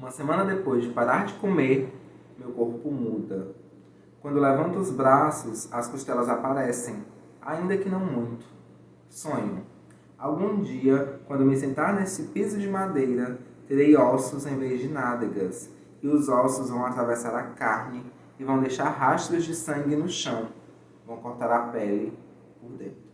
Uma semana depois de parar de comer, meu corpo muda. Quando levanto os braços, as costelas aparecem, ainda que não muito. Sonho. Algum dia, quando me sentar nesse piso de madeira, terei ossos em vez de nádegas, e os ossos vão atravessar a carne e vão deixar rastros de sangue no chão. Vão cortar a pele por dentro.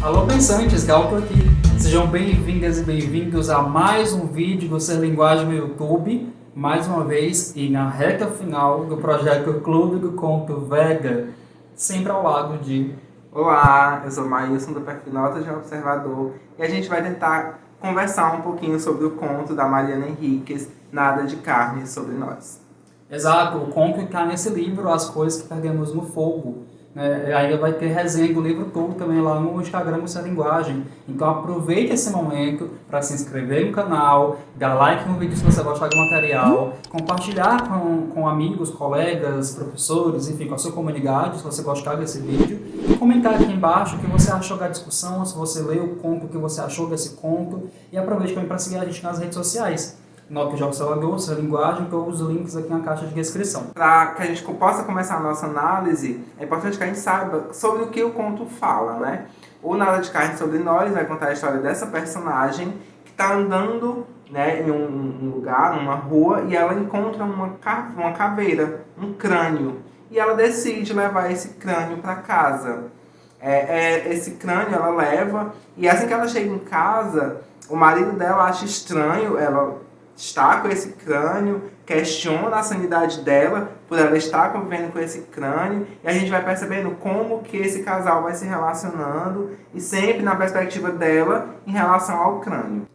Alô pensantes, Gal por aqui. Sejam bem-vindas e bem-vindos a mais um vídeo do Ser Linguagem no YouTube, mais uma vez e na reta final do projeto Clube do Conto Vega, sempre ao lado de... Olá, eu sou Maílson do perfil Notas de um Observador e a gente vai tentar conversar um pouquinho sobre o conto da Mariana Henriques, Nada de Carne sobre Nós. Exato, o conto que está nesse livro, As Coisas que Perdemos no Fogo. Ainda vai ter resenha do livro todo também lá no Instagram do Ser Linguagem. Então aproveite esse momento para se inscrever no canal, dar like no vídeo se você gostar do material, compartilhar com amigos, colegas, professores, enfim, com a sua comunidade, se você gostar desse vídeo. E comentar aqui embaixo o que você achou da discussão, se você leu o conto, o que você achou desse conto. E aproveite também para seguir a gente nas redes sociais. Nota de Observador, Ser Linguagem, todos os links aqui na caixa de descrição. Para que a gente possa começar a nossa análise, é importante que a gente saiba sobre o que o conto fala, né? O Nada de Carne sobre Nós vai contar a história dessa personagem que está andando, né, em um lugar, numa rua, e ela encontra uma caveira, um crânio. E ela decide levar esse crânio para casa. Esse crânio ela leva, e assim que ela chega em casa, o marido dela acha estranho, ela está com esse crânio, questiona a sanidade dela por ela estar convivendo com esse crânio, e a gente vai percebendo como que esse casal vai se relacionando, e sempre na perspectiva dela em relação ao crânio.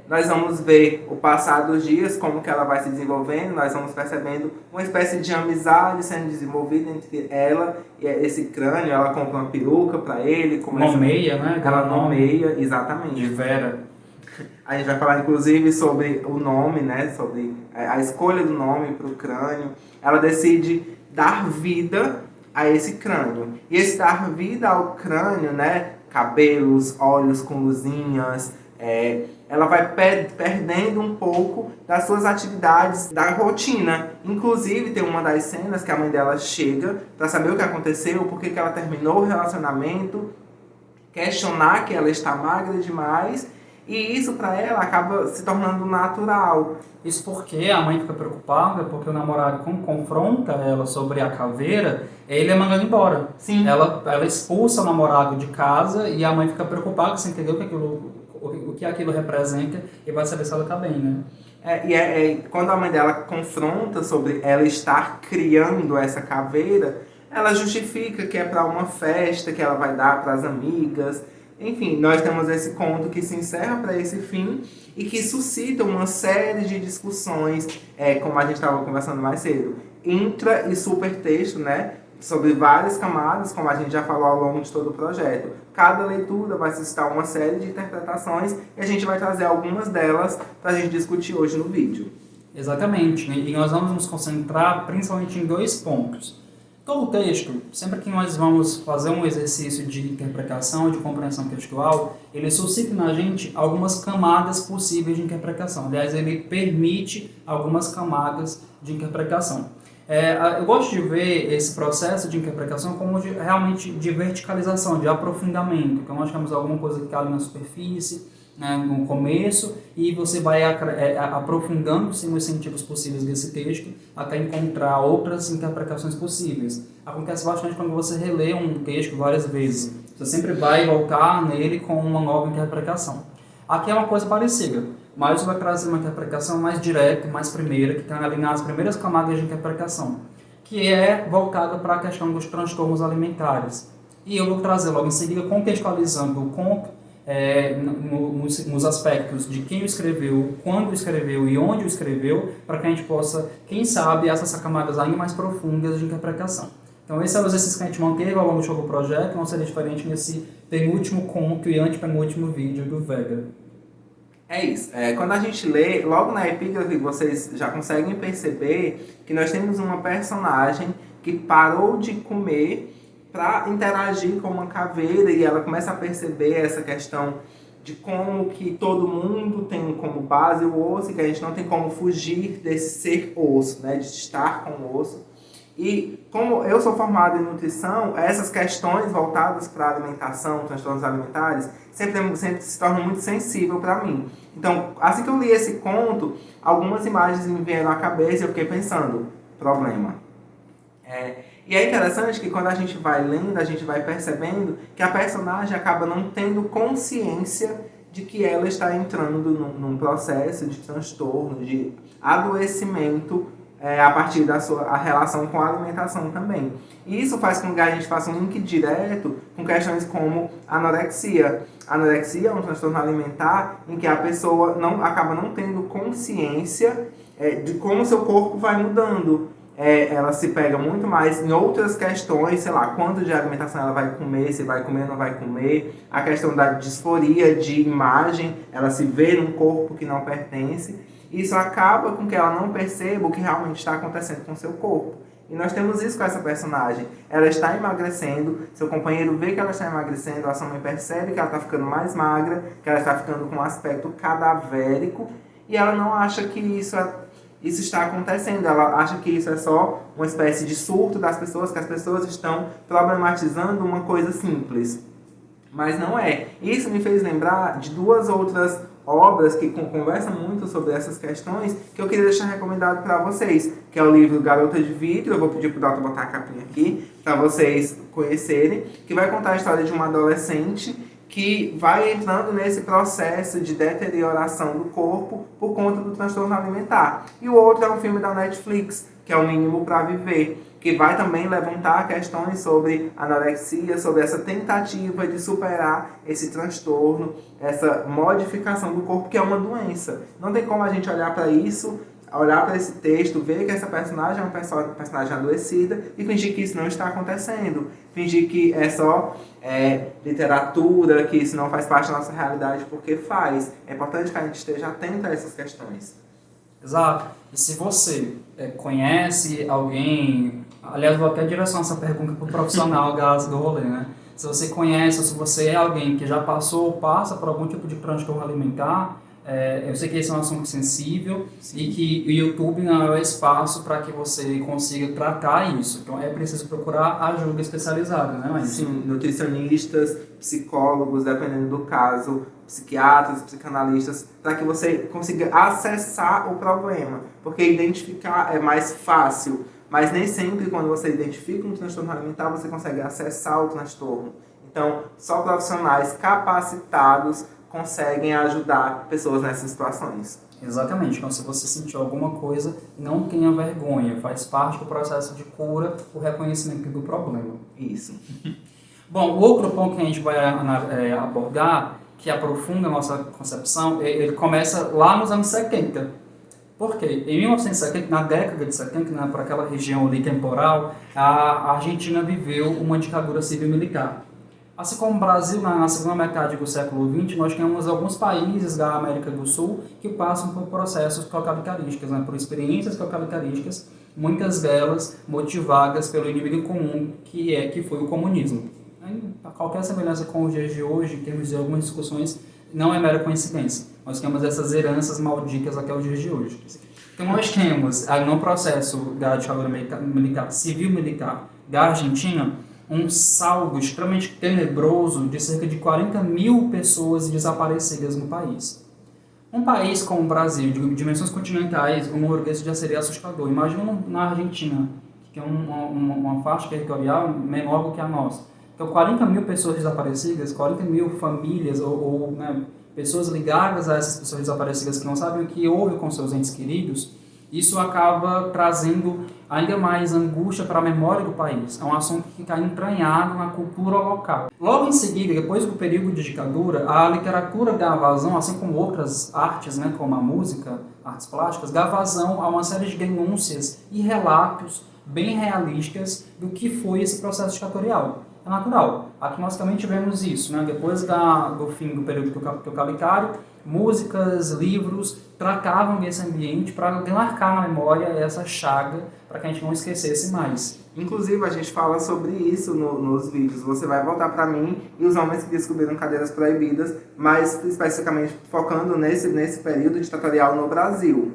Nós vamos ver o passar dos dias, como que ela vai se desenvolvendo, nós vamos percebendo uma espécie de amizade sendo desenvolvida entre ela e esse crânio. Ela compra uma peruca para ele. Nomeia, né? Ela nomeia, exatamente. De Vera. A gente vai falar, inclusive, sobre o nome, né? Sobre a escolha do nome para o crânio. Ela decide dar vida a esse crânio. E esse dar vida ao crânio, né? Cabelos, olhos com luzinhas. Ela vai perdendo um pouco das suas atividades da rotina. Inclusive, tem uma das cenas que a mãe dela chega para saber o que aconteceu, por que ela terminou o relacionamento, questionar que ela está magra demais. E isso para ela acaba se tornando natural. Isso porque a mãe fica preocupada, porque o namorado, quando confronta ela sobre a caveira, ele é mandado embora. Sim. Ela expulsa o namorado de casa e a mãe fica preocupada, sem entender o que aquilo representa, e vai saber se ela está bem, né? Quando a mãe dela confronta sobre ela estar criando essa caveira, ela justifica que é para uma festa que ela vai dar para as amigas. Enfim, nós temos esse conto que se encerra para esse fim e que suscita uma série de discussões, como a gente estava conversando mais cedo, intra e supertexto, né? Sobre várias camadas, como a gente já falou ao longo de todo o projeto. Cada leitura vai suscitar uma série de interpretações e a gente vai trazer algumas delas para a gente discutir hoje no vídeo. Exatamente, e nós vamos nos concentrar principalmente em dois pontos. Todo texto, sempre que nós vamos fazer um exercício de interpretação, de compreensão textual, ele suscita na gente algumas camadas possíveis de interpretação. Aliás, ele permite algumas camadas de interpretação. Eu gosto de ver esse processo de interpretação como realmente de verticalização, de aprofundamento. Então, nós temos alguma coisa que está ali na superfície, né, no começo, e você vai aprofundando-se nos sentidos possíveis desse texto até encontrar outras interpretações possíveis. Acontece bastante quando você relê um texto várias vezes. Você sempre vai voltar nele com uma nova interpretação. Aqui é uma coisa parecida, mas vai trazer uma interpretação mais direta, mais primeira, que está ali nas primeiras camadas de interpretação, que é voltada para a questão dos transtornos alimentares. E eu vou trazer logo em seguida, contextualizando o conto, nos aspectos de quem o escreveu, quando o escreveu e onde o escreveu, para que a gente possa, quem sabe, essas camadas ainda mais profundas de interpretação. Então esse é o exercício que a gente manteve ao longo do projeto, não seria diferente nesse penúltimo conto e antepenúltimo vídeo do Vega. É isso. Quando a gente lê, logo na epígrafe vocês já conseguem perceber que nós temos uma personagem que parou de comer para interagir com uma caveira, e ela começa a perceber essa questão de como que todo mundo tem como base o osso e que a gente não tem como fugir desse ser osso, né, de estar com o osso. E como eu sou formado em nutrição, essas questões voltadas para a alimentação, transtornos alimentares, sempre se tornam muito sensível para mim. Então, assim que eu li esse conto, algumas imagens me vieram à cabeça e eu fiquei pensando, problema. E é interessante que quando a gente vai lendo, a gente vai percebendo que a personagem acaba não tendo consciência de que ela está entrando num processo de transtorno, de adoecimento, a partir da sua relação com a alimentação também. E isso faz com que a gente faça um link direto com questões como anorexia. A anorexia é um transtorno alimentar em que a pessoa acaba não tendo consciência de como o seu corpo vai mudando. Ela se pega muito mais em outras questões, sei lá, quanto de alimentação ela vai comer, se vai comer ou não vai comer, a questão da disforia de imagem, ela se vê num corpo que não pertence. Isso acaba com que ela não perceba o que realmente está acontecendo com o seu corpo. E nós temos isso com essa personagem. Ela está emagrecendo, seu companheiro vê que ela está emagrecendo, a sua mãe percebe que ela está ficando mais magra, que ela está ficando com um aspecto cadavérico, e ela não acha que isso está acontecendo. Ela acha que isso é só uma espécie de surto das pessoas, que as pessoas estão problematizando uma coisa simples. Mas não é. Isso me fez lembrar de duas outras obras que conversam muito sobre essas questões, que eu queria deixar recomendado para vocês, que é o livro Garota de Vidro. Eu vou pedir para o Dalton botar a capinha aqui, para vocês conhecerem, que vai contar a história de uma adolescente que vai entrando nesse processo de deterioração do corpo por conta do transtorno alimentar. E o outro é um filme da Netflix, que é O Mínimo para Viver, que vai também levantar questões sobre anorexia, sobre essa tentativa de superar esse transtorno, essa modificação do corpo, que é uma doença. Não tem como a gente olhar para isso, olhar para esse texto, ver que essa personagem é uma personagem adoecida e fingir que isso não está acontecendo. Fingir que é só literatura, que isso não faz parte da nossa realidade, porque faz. É importante que a gente esteja atento a essas questões. Exato. E se você conhece alguém... Aliás, vou até direcionar essa pergunta para o profissional do rolê, né? Se você conhece ou se você é alguém que já passou ou passa por algum tipo de transtorno alimentar, eu sei que esse é um assunto sensível. Sim. E que o YouTube não é o espaço para que você consiga tratar isso. Então é preciso procurar ajuda especializada, né, Maísa? Sim, nutricionistas, psicólogos, dependendo do caso, psiquiatras, psicanalistas, para que você consiga acessar o problema. Porque identificar é mais fácil, mas nem sempre quando você identifica um transtorno alimentar você consegue acessar o transtorno. Então, só profissionais capacitados conseguem ajudar pessoas nessas situações. Exatamente. Então, se você sentiu alguma coisa, não tenha vergonha. Faz parte do processo de cura o reconhecimento do problema. Isso. Bom, o outro ponto que a gente vai abordar, que aprofunda a nossa concepção, ele começa lá nos anos 70. Por quê? Em 1970, na década de 70, né, por aquela região ali temporal, a Argentina viveu uma ditadura civil-militar. Assim como o Brasil, na segunda metade do século XX, nós temos alguns países da América do Sul que passam por processos totalitarísticos, né, por experiências totalitarísticas, muitas delas motivadas pelo inimigo comum, que foi o comunismo. Qualquer semelhança com os dias de hoje, em termos de algumas discussões, não é mera coincidência. Nós temos essas heranças malditas até os dias de hoje. Então nós temos, no processo da ditadura civil-militar da Argentina, um saldo extremamente tenebroso de cerca de 40 mil pessoas desaparecidas no país. Um país como o Brasil, de dimensões continentais, o número desse já seria assustador. Imagina na Argentina, que tem uma faixa territorial menor do que a nossa. Então, 40 mil pessoas desaparecidas, 40 mil famílias ou pessoas ligadas a essas pessoas desaparecidas que não sabem o que houve com seus entes queridos, isso acaba trazendo ainda mais angústia para a memória do país. É um assunto que está entranhado na cultura local. Logo em seguida, depois do período de ditadura, a literatura dá vazão, assim como outras artes, né, como a música, artes plásticas, dá vazão a uma série de denúncias e relatos bem realistas do que foi esse processo ditatorial. é natural. Aqui nós também tivemos isso, né? Depois do fim do período totalitário, músicas, livros tratavam desse ambiente para demarcar na memória essa chaga, para que a gente não esquecesse mais. Inclusive, a gente fala sobre isso nos vídeos. Você vai voltar para mim e os homens que descobriram cadeiras proibidas, mas especificamente focando nesse período ditatorial no Brasil.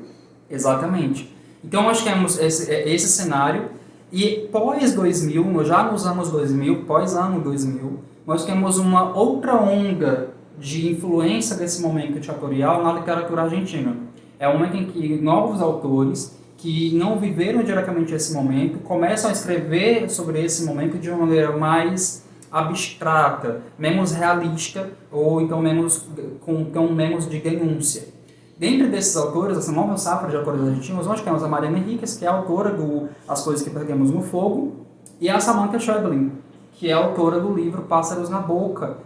Exatamente. Então, nós temos esse cenário, e pós-2000, já nos anos 2000, pós-ano 2000, nós temos uma outra onda de influência desse momento ditatorial na literatura argentina. É um momento em que novos autores que não viveram diretamente esse momento começam a escrever sobre esse momento de uma maneira mais abstrata, menos realista, ou então menos de denúncia. Dentre desses autores, essa nova safra de autores argentinos, nós temos a Mariana Enríquez, que é a autora do As Coisas que Perdemos no Fogo, e a Samantha Schweblin, que é a autora do livro Pássaros na Boca,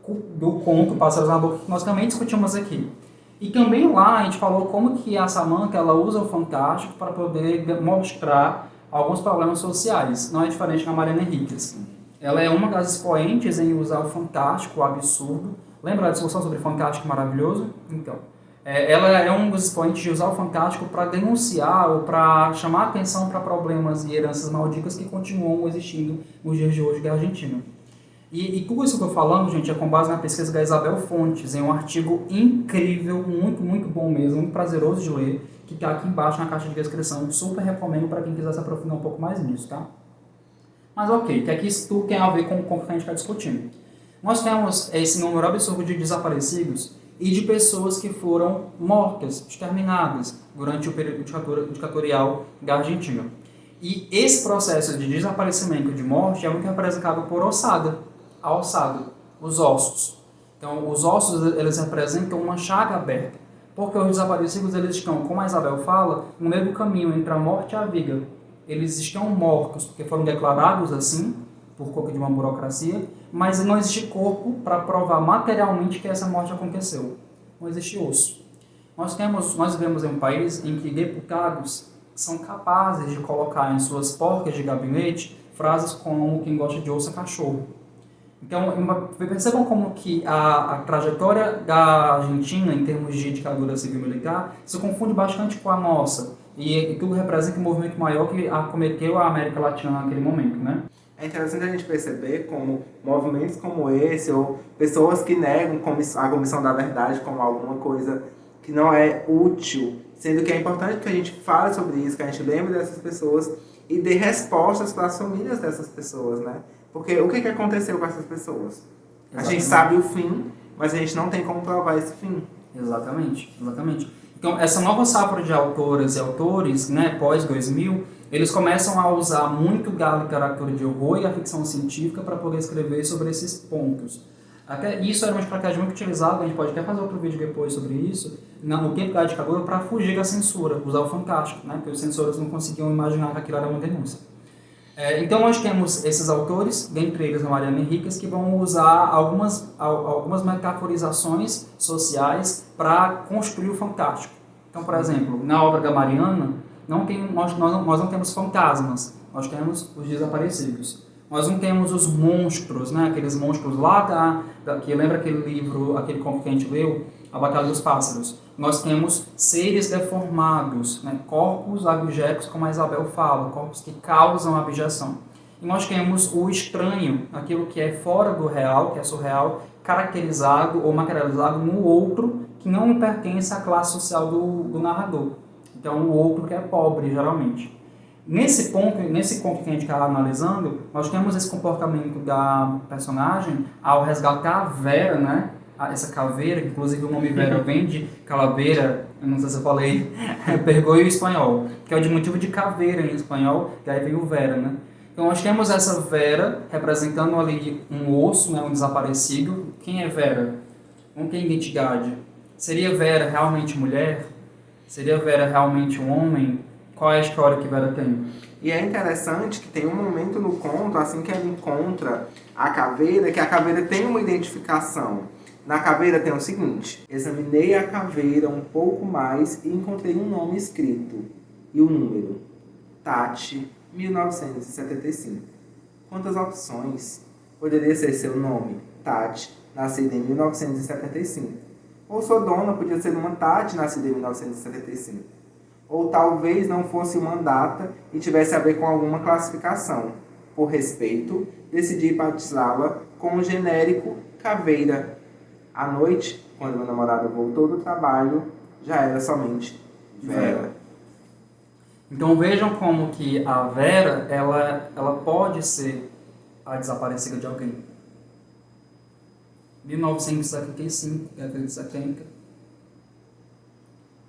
do conto Pássaros na Boca, que nós também discutimos aqui. E também lá a gente falou como que a Samantha ela usa o fantástico para poder mostrar alguns problemas sociais. Não é diferente da Mariana Enríquez. Ela é uma das expoentes em usar o fantástico, o absurdo. Lembra da discussão sobre fantástico maravilhoso? Então, ela é um dos expoentes de usar o fantástico para denunciar ou para chamar atenção para problemas e heranças malditas que continuam existindo nos dias de hoje da Argentina. E tudo isso que eu estou falando, gente, é com base na pesquisa da Isabel Fontes, em um artigo incrível, muito, muito bom mesmo, muito prazeroso de ler, que está aqui embaixo na caixa de descrição. Super recomendo para quem quiser se aprofundar um pouco mais nisso, tá? Mas ok, que aqui isso tudo tem a ver com o que a gente está discutindo. Nós temos esse número absurdo de desaparecidos e de pessoas que foram mortas, exterminadas, durante o período ditatorial da Argentina. E esse processo de desaparecimento, de morte, é muito representado por ossada. A ossada, os ossos. Então, os ossos, eles representam uma chaga aberta, porque os desaparecidos, eles estão, como a Isabel fala, no meio do caminho entre a morte e a vida. Eles estão mortos, porque foram declarados assim, por conta de uma burocracia, mas não existe corpo para provar materialmente que essa morte aconteceu. Não existe osso. Nós vivemos em um país em que deputados são capazes de colocar em suas porcas de gabinete frases como quem gosta de osso é cachorro. Então, percebam como que a trajetória da Argentina, em termos de ditadura civil-militar, se confunde bastante com a nossa. E tudo representa um movimento maior que acometeu a América Latina naquele momento, né? É interessante a gente perceber como movimentos como esse, ou pessoas que negam a Comissão da Verdade como alguma coisa que não é útil, sendo que é importante que a gente fale sobre isso, que a gente lembre dessas pessoas e dê respostas para as famílias dessas pessoas, né? Porque o que aconteceu com essas pessoas? Exatamente. A gente sabe o fim, mas a gente não tem como provar esse fim. Exatamente, exatamente. Então, essa nova safra de autoras e autores, né, pós-2000, eles começam a usar muito da literatura de horror e a ficção científica para poder escrever sobre esses pontos. Até isso era uma estratégia muito utilizada, a gente pode até fazer outro vídeo depois sobre isso, no tempo da ditadura, para fugir da censura, usar o fantástico, né, porque os censores não conseguiam imaginar que aquilo era uma denúncia. Então nós temos esses autores, dentre eles a Mariana Enríquez, que vão usar algumas metaforizações sociais para construir o fantástico. Então, por exemplo, na obra da Mariana, nós não temos fantasmas, nós temos os desaparecidos. Nós não temos os monstros, né? Aqueles monstros lá, que lembra aquele livro, aquele conto que a gente leu, A Batalha dos Pássaros. Nós temos seres deformados, né? Corpos abjetos, como a Isabel fala, corpos que causam abjeção. E nós temos o estranho, aquilo que é fora do real, que é surreal, caracterizado ou materializado no outro, que não pertence à classe social do narrador. Então, o outro que é pobre, geralmente. Nesse ponto que a gente está analisando, nós temos esse comportamento da personagem ao resgatar a Vera, né? Essa caveira, inclusive o nome Vera vem de calaveira, eu não sei se eu falei, pergoio em espanhol, que é o diminutivo de caveira em espanhol, e aí vem o Vera, né? Então nós temos essa Vera representando ali um osso, né, um desaparecido. Quem é Vera? Não tem identidade. Seria Vera realmente mulher? Seria Vera realmente um homem? Qual é a história que Vera tem? E é interessante que tem um momento no conto, assim que ela encontra a caveira, que a caveira tem uma identificação. Na caveira tem o seguinte: examinei a caveira um pouco mais e encontrei um nome escrito. E o número? Tati, 1975. Quantas opções? Poderia ser seu nome, Tati, nascida em 1975. Ou sua dona podia ser uma Tati, nascida em 1975. Ou talvez não fosse uma data e tivesse a ver com alguma classificação. Por respeito, decidi batizá-la com o genérico Caveira. À noite, quando meu namorado voltou do trabalho, já era somente Vera. Então vejam como que a Vera, ela pode ser a desaparecida de alguém. 1975, década de 70.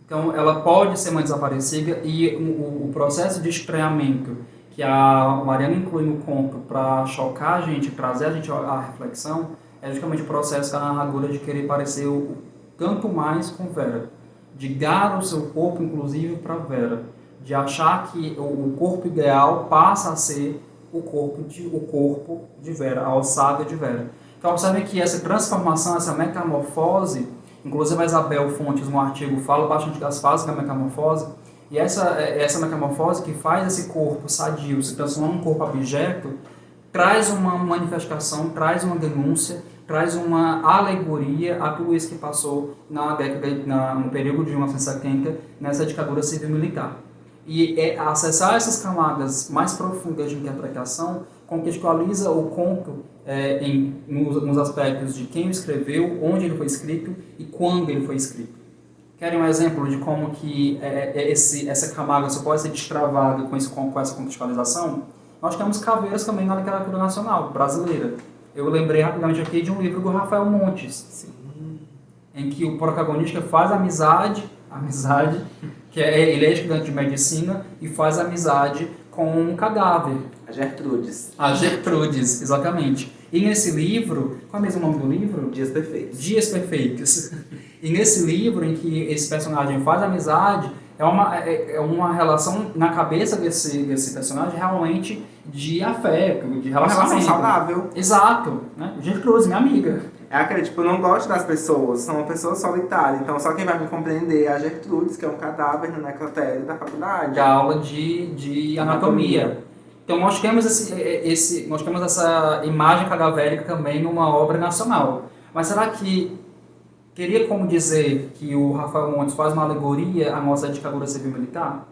Então ela pode ser uma desaparecida e o processo de estranhamento que a Mariana inclui no conto para chocar a gente, trazer a gente à reflexão, é justamente o processo da narradora de querer parecer o tanto mais com Vera, de dar o seu corpo, inclusive, para Vera, de achar que o corpo ideal passa a ser o corpo de Vera, a ossada de Vera. Então, observem que essa transformação, essa metamorfose, inclusive a Isabel Fontes, no artigo, fala bastante das fases da metamorfose, e essa metamorfose que faz esse corpo sadio se transformar num corpo abjeto, traz uma manifestação, traz uma denúncia, traz uma alegoria a tudo isso que passou no período de 1970, nessa ditadura civil-militar. E acessar essas camadas mais profundas de interpretação contextualiza o conto nos aspectos de quem o escreveu, onde ele foi escrito e quando ele foi escrito. Querem um exemplo de como que essa camada só pode ser destravada com essa contextualização? Nós temos caveiras também na literatura nacional brasileira. Eu lembrei rapidamente aqui de um livro do Rafael Montes, sim, em que o protagonista faz amizade, que ele é estudante de medicina e faz amizade com um cadáver. A Gertrudes, exatamente. E nesse livro, qual é o mesmo nome do livro? Dias Perfeitos. Dias Perfeitos. E nesse livro, em que esse personagem faz amizade, é uma relação na cabeça desse personagem realmente de afeto, de relacionamento. Uma relação saudável. Exato. Né? Gertrudes, minha amiga. É aquele, tipo, eu não gosto das pessoas, são uma pessoa solitária, então só quem vai me compreender é a Gertrudes, que é um cadáver no necrotério da faculdade. Da aula de anatomia. Então nós temos essa imagem cadavérica também numa obra nacional. Mas será que teria como dizer que o Rafael Montes faz uma alegoria à nossa ditadura civil-militar?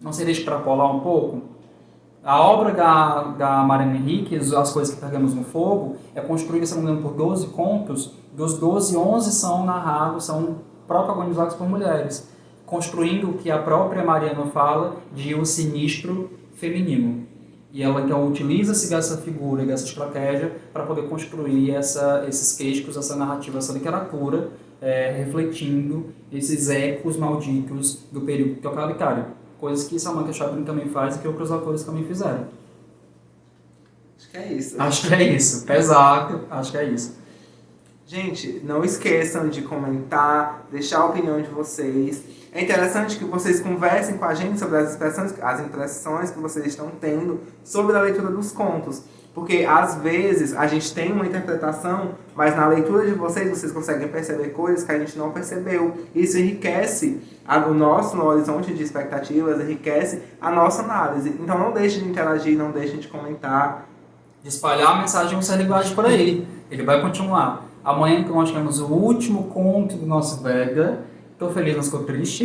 Não seria extrapolar um pouco? A obra da Mariana Henriques, As Coisas que Pegamos no Fogo, é construída, se não me engano, por 12 contos. Dos 12, 11 são narrados, são protagonizados por mulheres, construindo o que a própria Mariana fala de um sinistro feminino. E ela então utiliza-se dessa figura, dessa estratégia, para poder construir esses queixos, essa narrativa, essa literatura, refletindo esses ecos malditos do período totalitário. Coisas que Samantha Chaplin também faz e que outros autores também fizeram. Acho que é isso. Acho que é isso. Pesado, acho que é isso. Gente, não esqueçam de comentar, deixar a opinião de vocês. É interessante que vocês conversem com a gente sobre as impressões que vocês estão tendo sobre a leitura dos contos. Porque, às vezes, a gente tem uma interpretação, mas na leitura de vocês conseguem perceber coisas que a gente não percebeu. Isso enriquece o nosso horizonte de expectativas, enriquece a nossa análise. Então, não deixem de interagir, não deixem de comentar. De espalhar a mensagem do Celibato por aí. Ele vai continuar. Amanhã, então, nós temos o último conto do nosso Vega. Estou feliz, mas estou triste.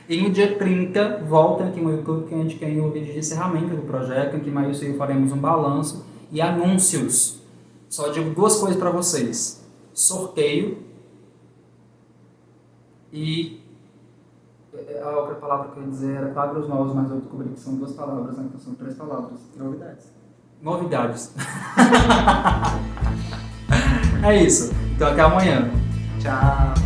E no dia 30, volta aqui no YouTube, que a gente tem o vídeo de encerramento do projeto, em que mais faremos um balanço e anúncios. Só digo duas coisas para vocês. Sorteio e... A outra palavra que eu ia dizer era quadros novos, mas eu descobri que são duas palavras, né? Então são três palavras. Novidades. É isso. Então até amanhã. Tchau.